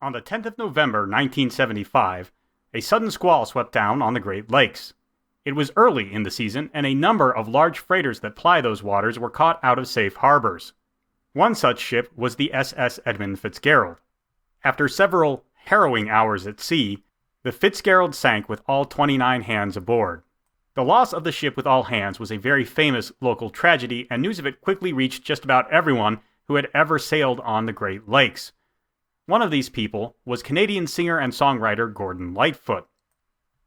On the 10th of November 1975, a sudden squall swept down on the Great Lakes. It was early in the season, and a number of large freighters that ply those waters were caught out of safe harbors. One such ship was the SS Edmund Fitzgerald. After several harrowing hours at sea, the Fitzgerald sank with all 29 hands aboard. The loss of the ship with all hands was a very famous local tragedy, and news of it quickly reached just about everyone who had ever sailed on the Great Lakes. One of these people was Canadian singer and songwriter Gordon Lightfoot.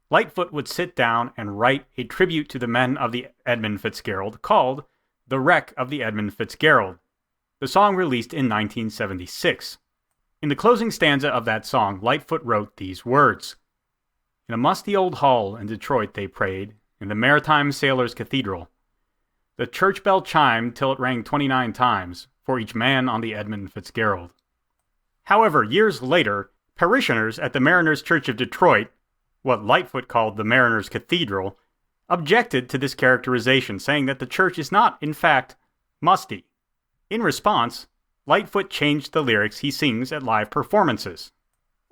Lightfoot would sit down and write a tribute to the men of the Edmund Fitzgerald called The Wreck of the Edmund Fitzgerald, the song released in 1976. In the closing stanza of that song, Lightfoot wrote these words: "In a musty old hall in Detroit they prayed, in the Maritime Sailors' Cathedral. The church bell chimed till it rang 29 times, for each man on the Edmund Fitzgerald." However, years later, parishioners at the Mariners' Church of Detroit, what Lightfoot called the Mariners' Cathedral, objected to this characterization, saying that the church is not, in fact, musty. In response, Lightfoot changed the lyrics he sings at live performances.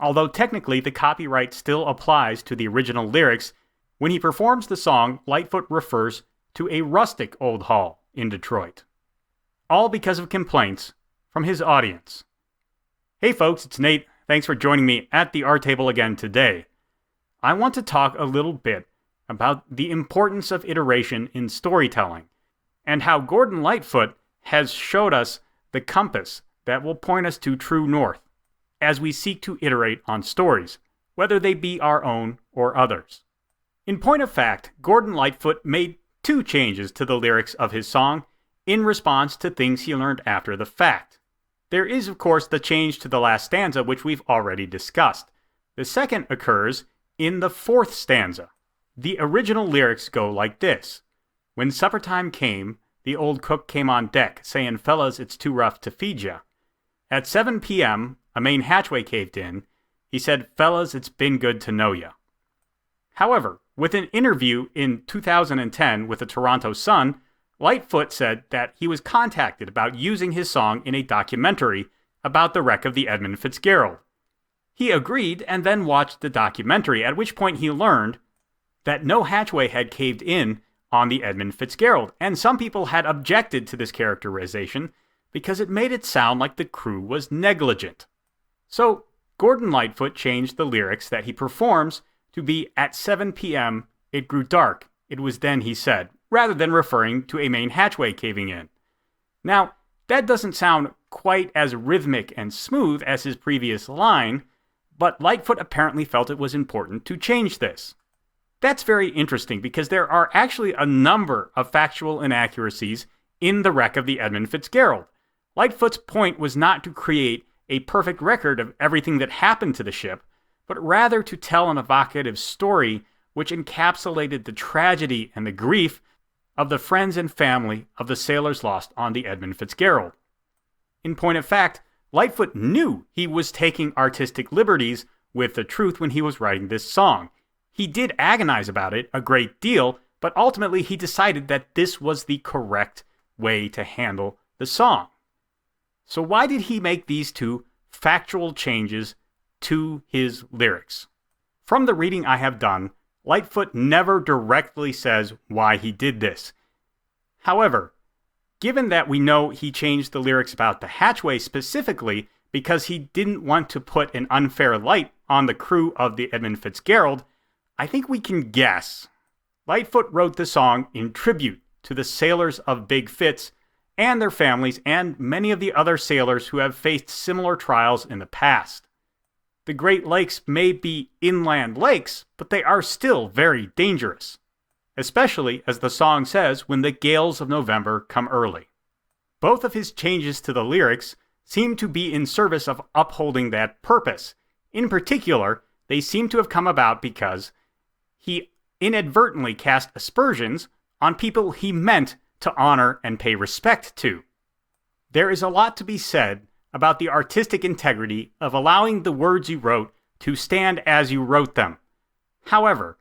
Although technically the copyright still applies to the original lyrics, when he performs the song, Lightfoot refers to a rustic old hall in Detroit. All because of complaints from his audience. Hey folks, it's Nate. Thanks for joining me at the Art Table again today. I want to talk a little bit about the importance of iteration in storytelling, and how Gordon Lightfoot has showed us the compass that will point us to true north as we seek to iterate on stories, whether they be our own or others. In point of fact, Gordon Lightfoot made 2 changes to the lyrics of his song in response to things he learned after the fact. There is, of course, the change to the last stanza, which we've already discussed. The second occurs in the 4th stanza. The original lyrics go like this: "When supper time came, the old cook came on deck, sayin', 'Fellas, it's too rough to feed ya.' At 7 p.m., a main hatchway caved in. He said, 'Fellas, it's been good to know ya.'" However, with an interview in 2010 with the Toronto Sun, Lightfoot said that he was contacted about using his song in a documentary about the wreck of the Edmund Fitzgerald. He agreed and then watched the documentary, at which point he learned that no hatchway had caved in on the Edmund Fitzgerald, and some people had objected to this characterization because it made it sound like the crew was negligent. So, Gordon Lightfoot changed the lyrics that he performs to be "At 7 p.m., it grew dark. It was then he said," rather than referring to a main hatchway caving in. Now, that doesn't sound quite as rhythmic and smooth as his previous line, but Lightfoot apparently felt it was important to change this. That's very interesting because there are actually a number of factual inaccuracies in the wreck of the Edmund Fitzgerald. Lightfoot's point was not to create a perfect record of everything that happened to the ship, but rather to tell an evocative story which encapsulated the tragedy and the grief of the friends and family of the sailors lost on the Edmund Fitzgerald. In point of fact, Lightfoot knew he was taking artistic liberties with the truth when he was writing this song. He did agonize about it a great deal, but ultimately he decided that this was the correct way to handle the song. So why did he make these 2 factual changes to his lyrics? From the reading I have done, Lightfoot never directly says why he did this. However, given that we know he changed the lyrics about the hatchway specifically because he didn't want to put an unfair light on the crew of the Edmund Fitzgerald, I think we can guess. Lightfoot wrote the song in tribute to the sailors of Big Fitz and their families and many of the other sailors who have faced similar trials in the past. The Great Lakes may be inland lakes, but they are still very dangerous, especially, as the song says, when the gales of November come early. Both of his changes to the lyrics seem to be in service of upholding that purpose. In particular, they seem to have come about because he inadvertently cast aspersions on people he meant to honor and pay respect to. There is a lot to be said about the artistic integrity of allowing the words you wrote to stand as you wrote them. However,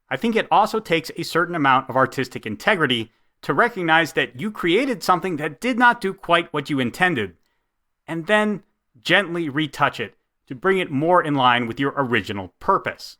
I think it also takes a certain amount of artistic integrity to recognize that you created something that did not do quite what you intended, and then gently retouch it to bring it more in line with your original purpose.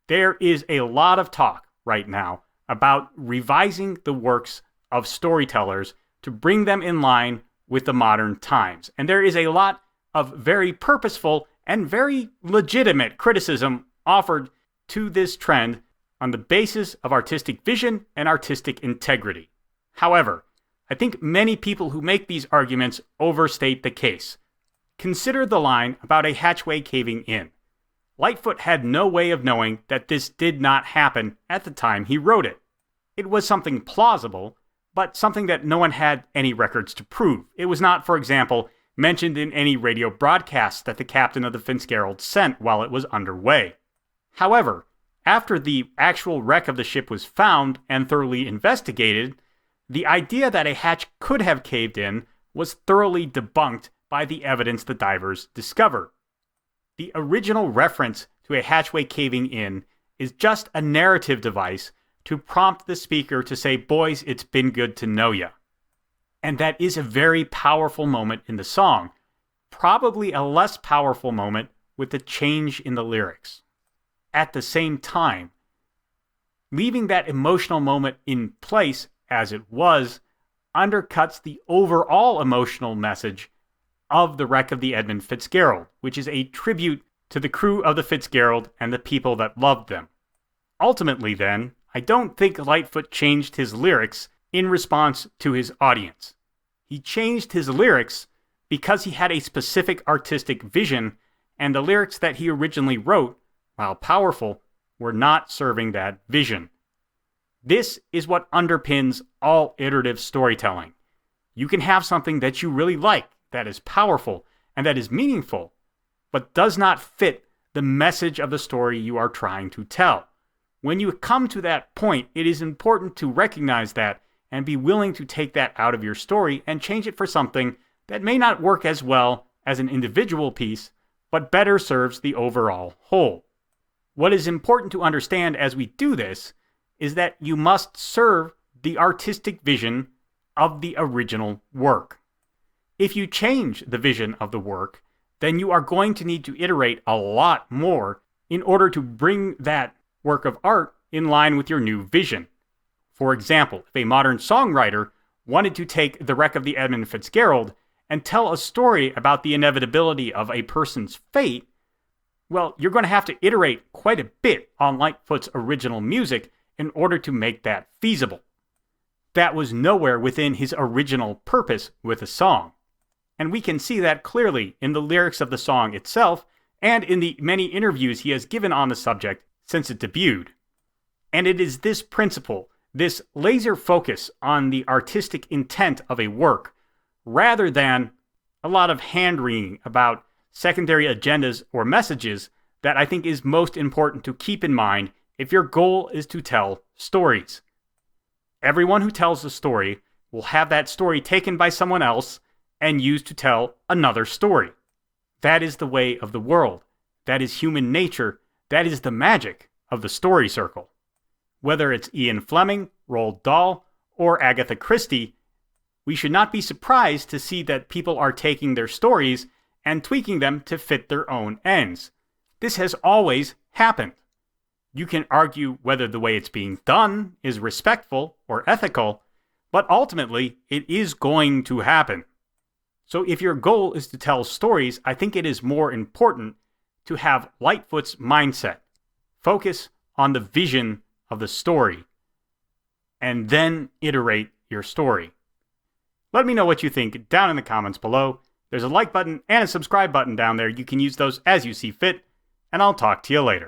There is a lot of talk right now about revising the works of storytellers to bring them in line with the modern times. And there is a lot of very purposeful and very legitimate criticism offered to this trend on the basis of artistic vision and artistic integrity. However, I think many people who make these arguments overstate the case. Consider the line about a hatchway caving in. Lightfoot had no way of knowing that this did not happen at the time he wrote it. It was something plausible, but something that no one had any records to prove. It was not, for example, mentioned in any radio broadcasts that the captain of the Fitzgerald sent while it was underway. However, after the actual wreck of the ship was found and thoroughly investigated, the idea that a hatch could have caved in was thoroughly debunked by the evidence the divers discovered. The original reference to a hatchway caving in is just a narrative device to prompt the speaker to say, "Boys, it's been good to know ya." And that is a very powerful moment in the song. Probably a less powerful moment with the change in the lyrics. At the same time, leaving that emotional moment in place as it was undercuts the overall emotional message of the wreck of the Edmund Fitzgerald, which is a tribute to the crew of the Fitzgerald and the people that loved them. Ultimately, then, I don't think Lightfoot changed his lyrics in response to his audience. He changed his lyrics because he had a specific artistic vision, and the lyrics that he originally wrote, while powerful, were not serving that vision. This is what underpins all iterative storytelling. You can have something that you really like, that is powerful, and that is meaningful, but does not fit the message of the story you are trying to tell. When you come to that point, it is important to recognize that and be willing to take that out of your story and change it for something that may not work as well as an individual piece, but better serves the overall whole. What is important to understand as we do this is that you must serve the artistic vision of the original work. If you change the vision of the work, then you are going to need to iterate a lot more in order to bring that work of art in line with your new vision. For example, if a modern songwriter wanted to take the wreck of the Edmund Fitzgerald and tell a story about the inevitability of a person's fate, well, you're going to have to iterate quite a bit on Lightfoot's original music in order to make that feasible. That was nowhere within his original purpose with the song. And we can see that clearly in the lyrics of the song itself and in the many interviews he has given on the subject since it debuted. And it is this principle, this laser focus on the artistic intent of a work, rather than a lot of hand-wringing about secondary agendas or messages, that I think is most important to keep in mind if your goal is to tell stories. Everyone who tells a story will have that story taken by someone else and used to tell another story. That is the way of the world. That is human nature. That is the magic of the story circle. Whether it's Ian Fleming, Roald Dahl, or Agatha Christie, we should not be surprised to see that people are taking their stories and tweaking them to fit their own ends. This has always happened. You can argue whether the way it's being done is respectful or ethical, but ultimately it is going to happen. So if your goal is to tell stories, I think it is more important to have Lightfoot's mindset. Focus on the vision of the story, and then iterate your story. Let me know what you think down in the comments below. There's a like button and a subscribe button down there. You can use those as you see fit, and I'll talk to you later.